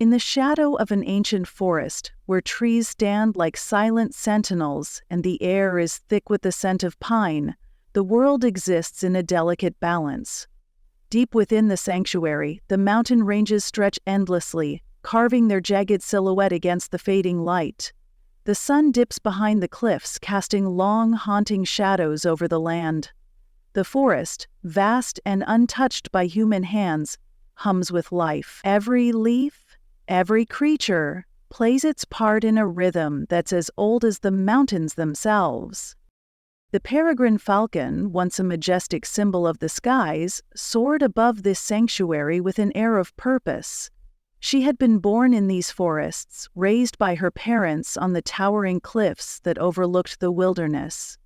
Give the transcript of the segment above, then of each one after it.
In the shadow of an ancient forest, where trees stand like silent sentinels and the air is thick with the scent of pine, the world exists in a delicate balance. Deep within the sanctuary, the mountain ranges stretch endlessly, carving their jagged silhouette against the fading light. The sun dips behind the cliffs, casting long, haunting shadows over the land. The forest, vast and untouched by human hands, hums with life. Every leaf, every creature, plays its part in a rhythm that's as old as the mountains themselves. The peregrine falcon, once a majestic symbol of the skies, soared above this sanctuary with an air of purpose. She had been born in these forests, raised by her parents on the towering cliffs that overlooked the wilderness.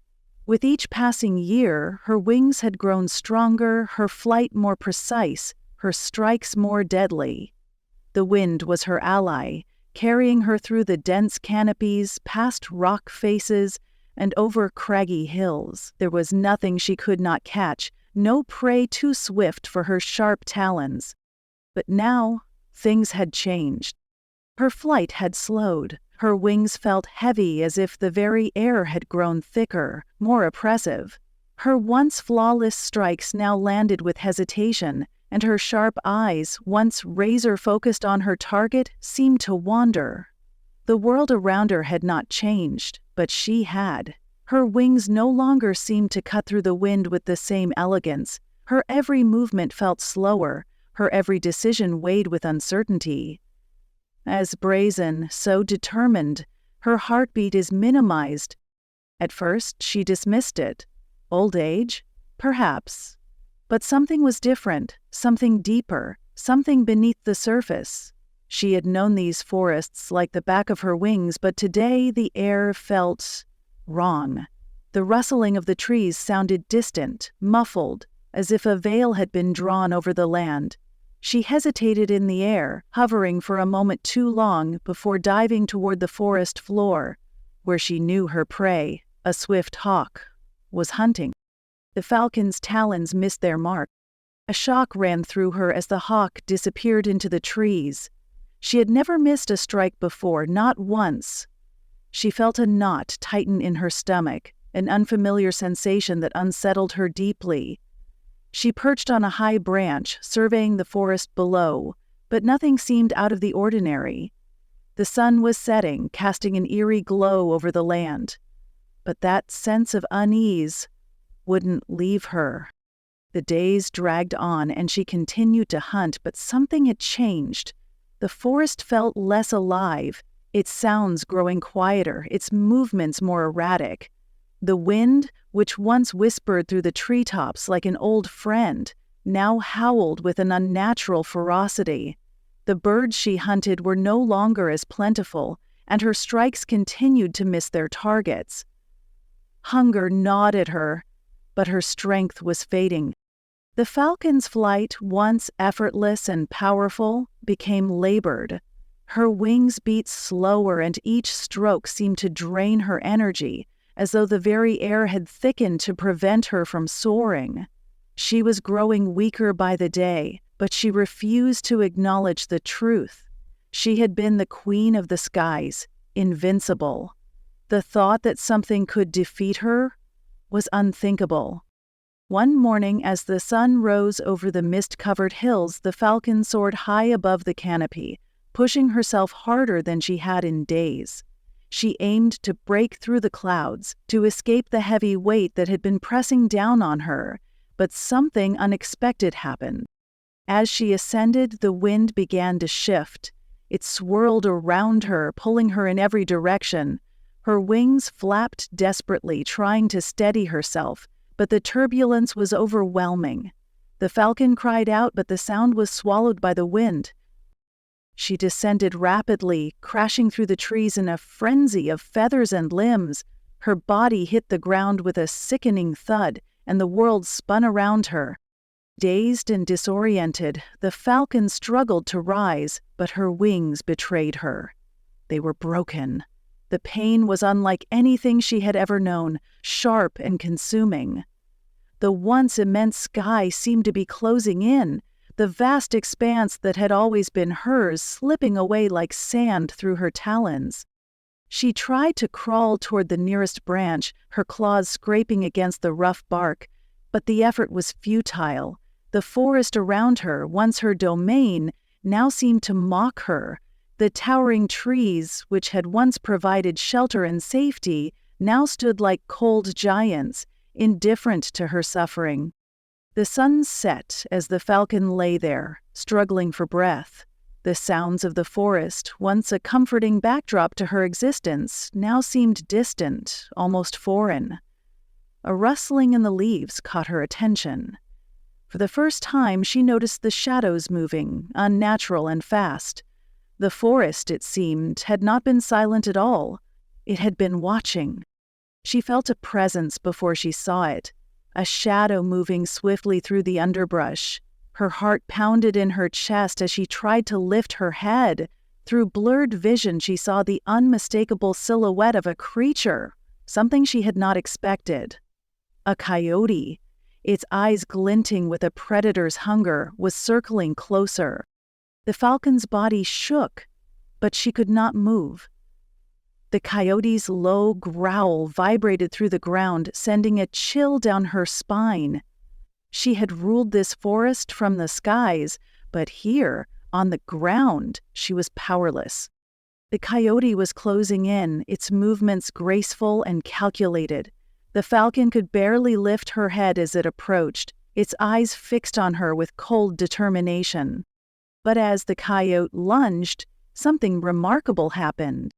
With each passing year, her wings had grown stronger, her flight more precise, her strikes more deadly. The wind was her ally, carrying her through the dense canopies, past rock faces, and over craggy hills. There was nothing she could not catch, no prey too swift for her sharp talons. But now, things had changed. Her flight had slowed. Her wings felt heavy as if the very air had grown thicker, more oppressive. Her once flawless strikes now landed with hesitation, and her sharp eyes, once razor-focused on her target, seemed to wander. The world around her had not changed, but she had. Her wings no longer seemed to cut through the wind with the same elegance. Her every movement felt slower, her every decision weighed with uncertainty. As brazen, so determined, her heartbeat is minimized. At first, she dismissed it. Old age? Perhaps. But something was different, something deeper, something beneath the surface. She had known these forests like the back of her wings, but today the air felt wrong. The rustling of the trees sounded distant, muffled, as if a veil had been drawn over the land. She hesitated in the air, hovering for a moment too long before diving toward the forest floor, where she knew her prey, a swift hawk, was hunting. The falcon's talons missed their mark. A shock ran through her as the hawk disappeared into the trees. She had never missed a strike before, not once. She felt a knot tighten in her stomach, an unfamiliar sensation that unsettled her deeply. She perched on a high branch, surveying the forest below, but nothing seemed out of the ordinary. The sun was setting, casting an eerie glow over the land. But that sense of unease wouldn't leave her. The days dragged on, and she continued to hunt, but something had changed. The forest felt less alive, its sounds growing quieter, its movements more erratic. The wind, which once whispered through the treetops like an old friend, now howled with an unnatural ferocity. The birds she hunted were no longer as plentiful, and her strikes continued to miss their targets. Hunger gnawed at her, but her strength was fading. The falcon's flight, once effortless and powerful, became labored. Her wings beat slower, and each stroke seemed to drain her energy, as though the very air had thickened to prevent her from soaring. She was growing weaker by the day, but she refused to acknowledge the truth. She had been the queen of the skies, invincible. The thought that something could defeat her was unthinkable. One morning, as the sun rose over the mist-covered hills, the falcon soared high above the canopy, pushing herself harder than she had in days. She aimed to break through the clouds, to escape the heavy weight that had been pressing down on her, but something unexpected happened. As she ascended, the wind began to shift. It swirled around her, pulling her in every direction. Her wings flapped desperately, trying to steady herself, but the turbulence was overwhelming. The falcon cried out, but the sound was swallowed by the wind. She descended rapidly, crashing through the trees in a frenzy of feathers and limbs. Her body hit the ground with a sickening thud, and the world spun around her. Dazed and disoriented, the falcon struggled to rise, but her wings betrayed her. They were broken. The pain was unlike anything she had ever known, sharp and consuming. The once immense sky seemed to be closing in, the vast expanse that had always been hers slipping away like sand through her talons. She tried to crawl toward the nearest branch, her claws scraping against the rough bark, but the effort was futile. The forest around her, once her domain, now seemed to mock her. The towering trees, which had once provided shelter and safety, now stood like cold giants, indifferent to her suffering. The sun set as the falcon lay there, struggling for breath. The sounds of the forest, once a comforting backdrop to her existence, now seemed distant, almost foreign. A rustling in the leaves caught her attention. For the first time, she noticed the shadows moving, unnatural and fast. The forest, it seemed, had not been silent at all. It had been watching. She felt a presence before she saw it, a shadow moving swiftly through the underbrush. Her heart pounded in her chest as she tried to lift her head. Through blurred vision, she saw the unmistakable silhouette of a creature, something she had not expected. A coyote, its eyes glinting with a predator's hunger, was circling closer. The falcon's body shook, but she could not move. The coyote's low growl vibrated through the ground, sending a chill down her spine. She had ruled this forest from the skies, but here, on the ground, she was powerless. The coyote was closing in, its movements graceful and calculated. The falcon could barely lift her head as it approached, its eyes fixed on her with cold determination. But as the coyote lunged, something remarkable happened.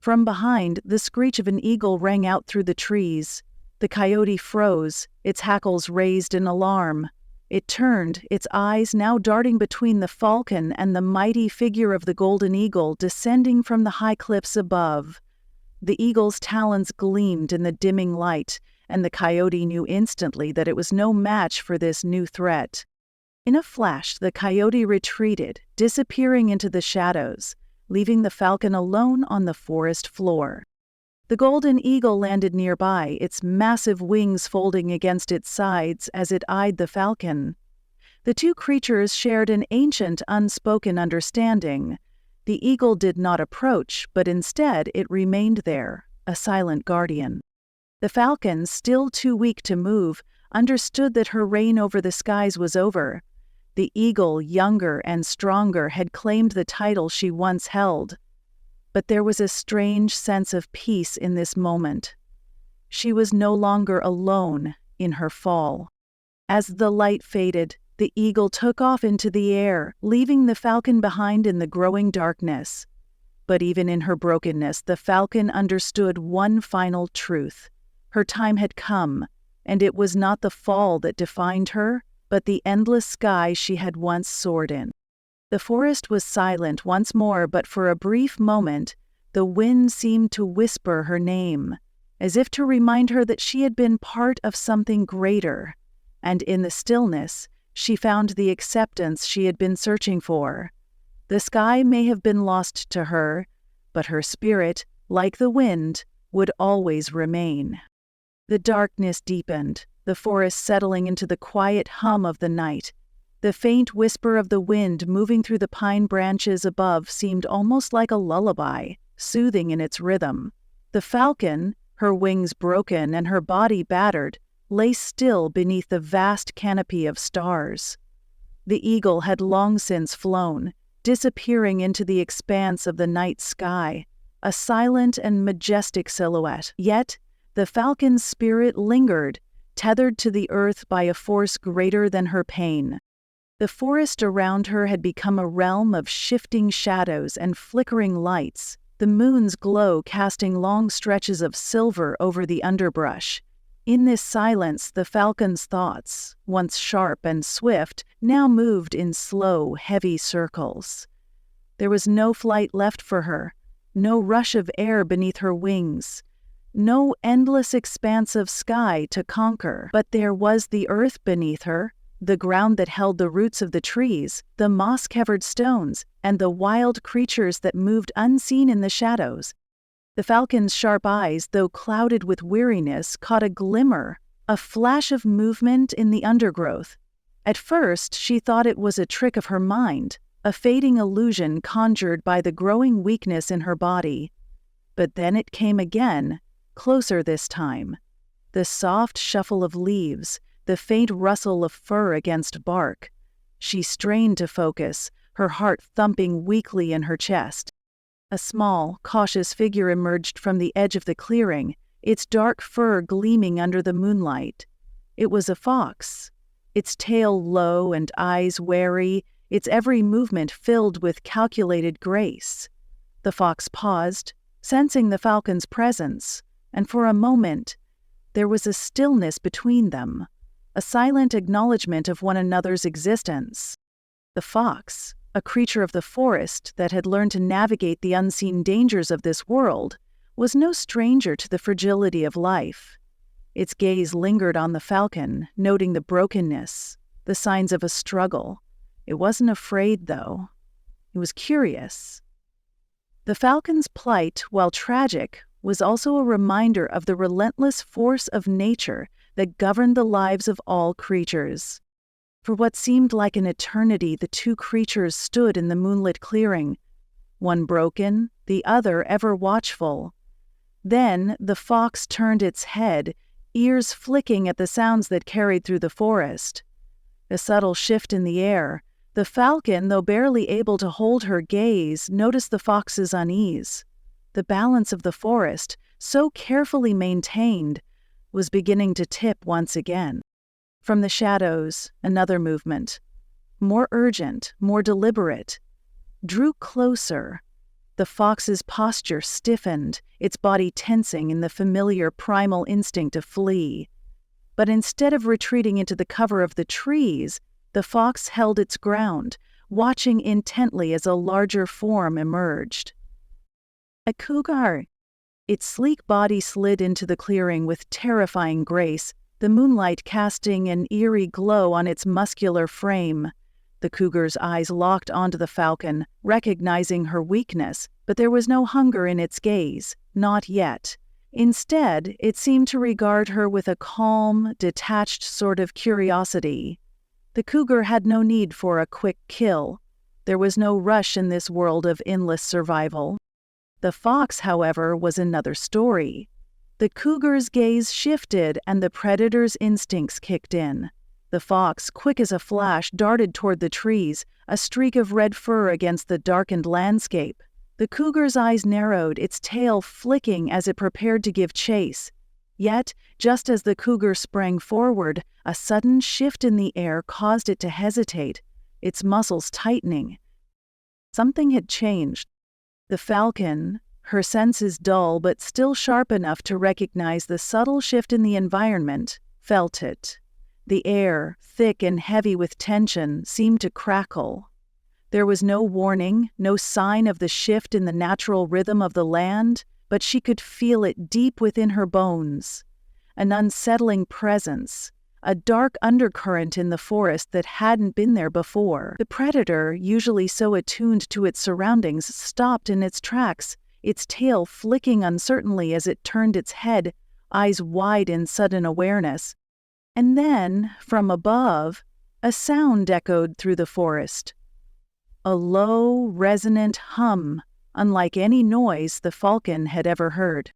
From behind, the screech of an eagle rang out through the trees. The coyote froze, its hackles raised in alarm. It turned, its eyes now darting between the falcon and the mighty figure of the golden eagle descending from the high cliffs above. The eagle's talons gleamed in the dimming light, and the coyote knew instantly that it was no match for this new threat. In a flash, the coyote retreated, disappearing into the shadows, leaving the falcon alone on the forest floor. The golden eagle landed nearby, its massive wings folding against its sides as it eyed the falcon. The two creatures shared an ancient, unspoken understanding. The eagle did not approach, but instead it remained there, a silent guardian. The falcon, still too weak to move, understood that her reign over the skies was over. The eagle, younger and stronger, had claimed the title she once held. But there was a strange sense of peace in this moment. She was no longer alone in her fall. As the light faded, the eagle took off into the air, leaving the falcon behind in the growing darkness. But even in her brokenness, the falcon understood one final truth. Her time had come, and it was not the fall that defined her, but the endless sky she had once soared in. The forest was silent once more, but for a brief moment, the wind seemed to whisper her name, as if to remind her that she had been part of something greater. And in the stillness, she found the acceptance she had been searching for. The sky may have been lost to her, but her spirit, like the wind, would always remain. The darkness deepened, the forest settling into the quiet hum of the night. The faint whisper of the wind moving through the pine branches above seemed almost like a lullaby, soothing in its rhythm. The falcon, her wings broken and her body battered, lay still beneath the vast canopy of stars. The eagle had long since flown, disappearing into the expanse of the night sky, a silent and majestic silhouette. Yet, the falcon's spirit lingered, tethered to the earth by a force greater than her pain. The forest around her had become a realm of shifting shadows and flickering lights, the moon's glow casting long stretches of silver over the underbrush. In this silence, the falcon's thoughts, once sharp and swift, now moved in slow, heavy circles. There was no flight left for her, no rush of air beneath her wings, no endless expanse of sky to conquer, but there was the earth beneath her, the ground that held the roots of the trees, the moss-covered stones, and the wild creatures that moved unseen in the shadows. The falcon's sharp eyes, though clouded with weariness, caught a glimmer, a flash of movement in the undergrowth. At first, she thought it was a trick of her mind, a fading illusion conjured by the growing weakness in her body. But then it came again, closer this time. The soft shuffle of leaves, the faint rustle of fur against bark. She strained to focus, her heart thumping weakly in her chest. A small, cautious figure emerged from the edge of the clearing, its dark fur gleaming under the moonlight. It was a fox, its tail low and eyes wary, its every movement filled with calculated grace. The fox paused, sensing the falcon's presence, and for a moment, there was a stillness between them, a silent acknowledgement of one another's existence. The fox, a creature of the forest that had learned to navigate the unseen dangers of this world, was no stranger to the fragility of life. Its gaze lingered on the falcon, noting the brokenness, the signs of a struggle. It wasn't afraid, though. It was curious. The falcon's plight, while tragic, was also a reminder of the relentless force of nature that governed the lives of all creatures. For what seemed like an eternity, the two creatures stood in the moonlit clearing, one broken, the other ever watchful. Then the fox turned its head, ears flicking at the sounds that carried through the forest. A subtle shift in the air. The falcon, though barely able to hold her gaze, noticed the fox's unease. The balance of the forest, so carefully maintained, was beginning to tip once again. From the shadows, another movement, more urgent, more deliberate, drew closer. The fox's posture stiffened, its body tensing in the familiar primal instinct to flee. But instead of retreating into the cover of the trees, the fox held its ground, watching intently as a larger form emerged. A cougar! Its sleek body slid into the clearing with terrifying grace, the moonlight casting an eerie glow on its muscular frame. The cougar's eyes locked onto the falcon, recognizing her weakness, but there was no hunger in its gaze, not yet. Instead, it seemed to regard her with a calm, detached sort of curiosity. The cougar had no need for a quick kill. There was no rush in this world of endless survival. The fox, however, was another story. The cougar's gaze shifted and the predator's instincts kicked in. The fox, quick as a flash, darted toward the trees, a streak of red fur against the darkened landscape. The cougar's eyes narrowed, its tail flicking as it prepared to give chase. Yet, just as the cougar sprang forward, a sudden shift in the air caused it to hesitate, its muscles tightening. Something had changed. The falcon, her senses dull but still sharp enough to recognize the subtle shift in the environment, felt it. The air, thick and heavy with tension, seemed to crackle. There was no warning, no sign of the shift in the natural rhythm of the land, but she could feel it deep within her bones. An unsettling presence, a dark undercurrent in the forest that hadn't been there before. The predator, usually so attuned to its surroundings, stopped in its tracks, its tail flicking uncertainly as it turned its head, eyes wide in sudden awareness. And then, from above, a sound echoed through the forest. A low, resonant hum, unlike any noise the falcon had ever heard.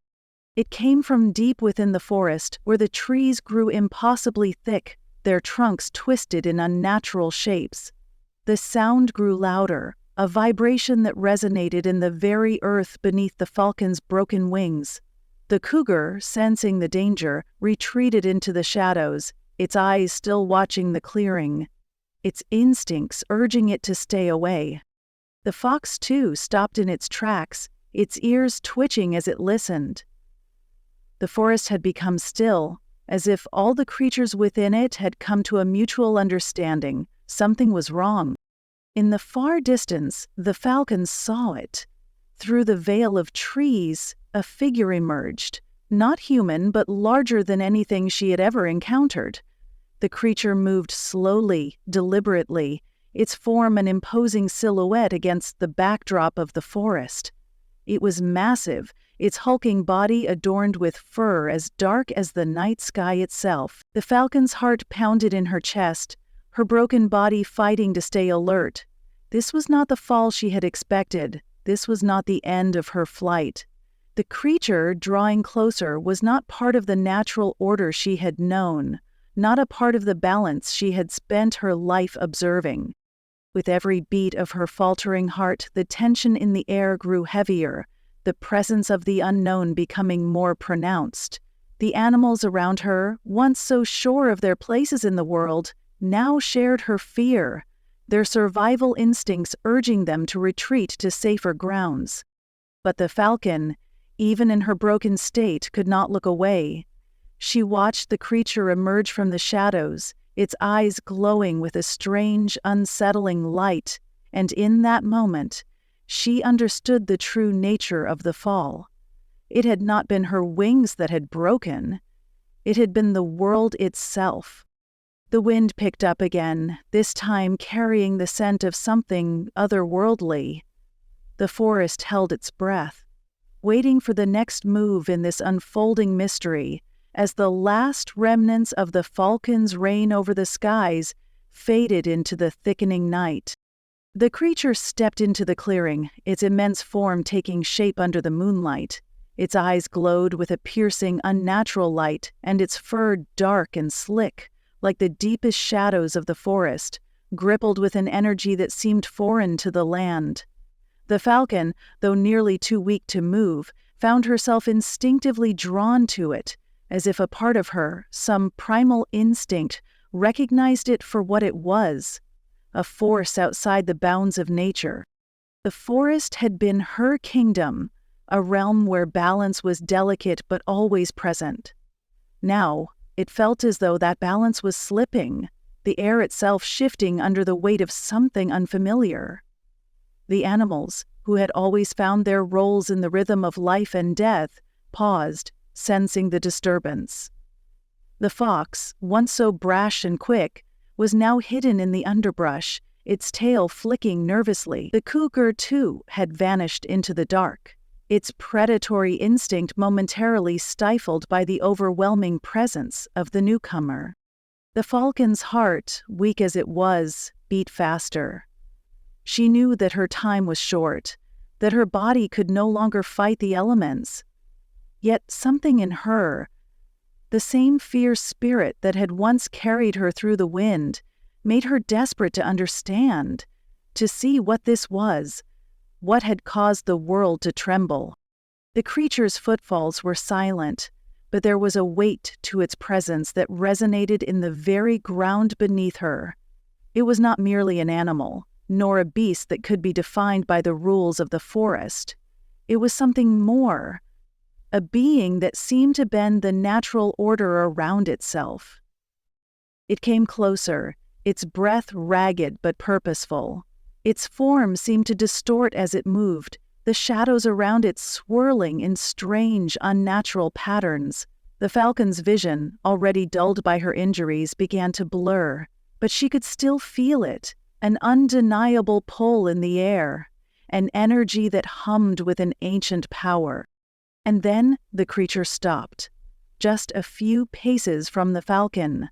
It came from deep within the forest, where the trees grew impossibly thick, their trunks twisted in unnatural shapes. The sound grew louder, a vibration that resonated in the very earth beneath the falcon's broken wings. The cougar, sensing the danger, retreated into the shadows, its eyes still watching the clearing, its instincts urging it to stay away. The fox, too, stopped in its tracks, its ears twitching as it listened. The forest had become still, as if all the creatures within it had come to a mutual understanding. Something was wrong. In the far distance, the falcon saw it. Through the veil of trees, a figure emerged, not human but larger than anything she had ever encountered. The creature moved slowly, deliberately, its form an imposing silhouette against the backdrop of the forest. It was massive, its hulking body adorned with fur as dark as the night sky itself. The falcon's heart pounded in her chest, her broken body fighting to stay alert. This was not the fall she had expected. This was not the end of her flight. The creature, drawing closer, was not part of the natural order she had known, not a part of the balance she had spent her life observing. With every beat of her faltering heart, the tension in the air grew heavier, the presence of the unknown becoming more pronounced. The animals around her, once so sure of their places in the world, now shared her fear, their survival instincts urging them to retreat to safer grounds. But the falcon, even in her broken state, could not look away. She watched the creature emerge from the shadows, its eyes glowing with a strange, unsettling light, and in that moment, she understood the true nature of the fall. It had not been her wings that had broken. It had been the world itself. The wind picked up again, this time carrying the scent of something otherworldly. The forest held its breath, waiting for the next move in this unfolding mystery, as the last remnants of the falcon's reign over the skies faded into the thickening night. The creature stepped into the clearing, its immense form taking shape under the moonlight. Its eyes glowed with a piercing, unnatural light, and its fur dark and slick, like the deepest shadows of the forest, grippled with an energy that seemed foreign to the land. The falcon, though nearly too weak to move, found herself instinctively drawn to it, as if a part of her, some primal instinct, recognized it for what it was, a force outside the bounds of nature. The forest had been her kingdom, a realm where balance was delicate but always present. Now, it felt as though that balance was slipping, the air itself shifting under the weight of something unfamiliar. The animals, who had always found their roles in the rhythm of life and death, paused, sensing the disturbance. The fox, once so brash and quick, was now hidden in the underbrush, its tail flicking nervously. The cougar, too, had vanished into the dark, its predatory instinct momentarily stifled by the overwhelming presence of the newcomer. The falcon's heart, weak as it was, beat faster. She knew that her time was short, that her body could no longer fight the elements. Yet something in her, the same fierce spirit that had once carried her through the wind, made her desperate to understand, to see what this was, what had caused the world to tremble. The creature's footfalls were silent, but there was a weight to its presence that resonated in the very ground beneath her. It was not merely an animal, nor a beast that could be defined by the rules of the forest. It was something more, a being that seemed to bend the natural order around itself. It came closer, its breath ragged but purposeful. Its form seemed to distort as it moved, the shadows around it swirling in strange, unnatural patterns. The falcon's vision, already dulled by her injuries, began to blur, but she could still feel it, an undeniable pull in the air, an energy that hummed with an ancient power. And then the creature stopped, just a few paces from the falcon.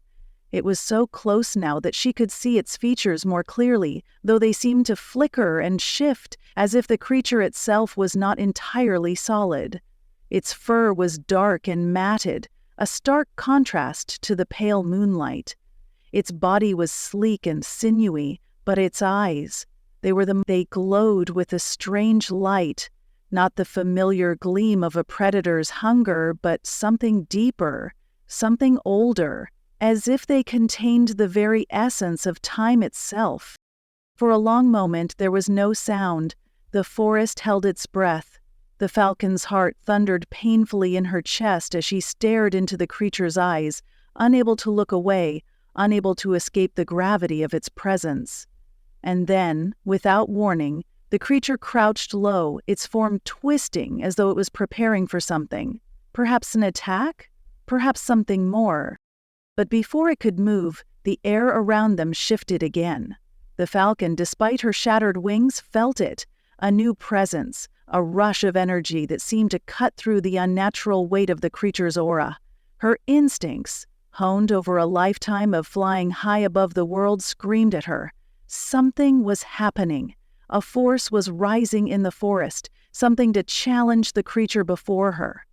It was so close now that she could see its features more clearly, though they seemed to flicker and shift as if the creature itself was not entirely solid. Its fur was dark and matted, a stark contrast to the pale moonlight. Its body was sleek and sinewy, but its eyes, they glowed with a strange light, not the familiar gleam of a predator's hunger, but something deeper, something older, as if they contained the very essence of time itself. For a long moment there was no sound. The forest held its breath. The falcon's heart thundered painfully in her chest as she stared into the creature's eyes, unable to look away, unable to escape the gravity of its presence. And then, without warning, the creature crouched low, its form twisting as though it was preparing for something. Perhaps an attack? Perhaps something more. But before it could move, the air around them shifted again. The falcon, despite her shattered wings, felt it, a new presence, a rush of energy that seemed to cut through the unnatural weight of the creature's aura. Her instincts, honed over a lifetime of flying high above the world, screamed at her. Something was happening. A force was rising in the forest, something to challenge the creature before her.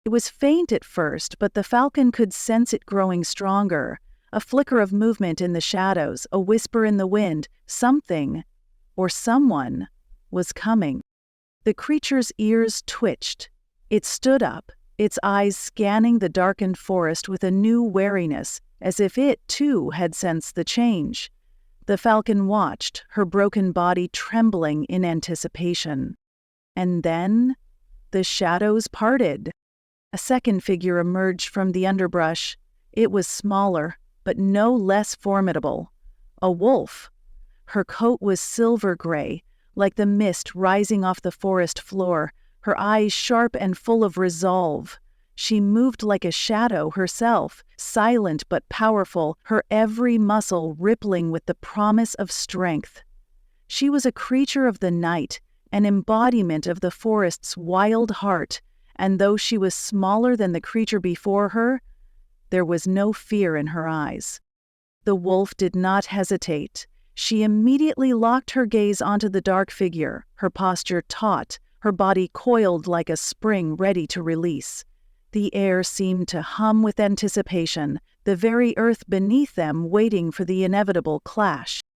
It was faint at first, but the falcon could sense it growing stronger. A flicker of movement in the shadows, a whisper in the wind, something, or someone, was coming. The creature's ears twitched. It stood up, its eyes scanning the darkened forest with a new wariness, as if it, too, had sensed the change. The falcon watched, her broken body trembling in anticipation. And then, the shadows parted. A second figure emerged from the underbrush. It was smaller, but no less formidable. A wolf. Her coat was silver gray, like the mist rising off the forest floor, her eyes sharp and full of resolve. She moved like a shadow herself, silent but powerful, her every muscle rippling with the promise of strength. She was a creature of the night, an embodiment of the forest's wild heart, and though she was smaller than the creature before her, there was no fear in her eyes. The wolf did not hesitate. She immediately locked her gaze onto the dark figure, her posture taut, her body coiled like a spring ready to release. The air seemed to hum with anticipation, the very earth beneath them waiting for the inevitable clash.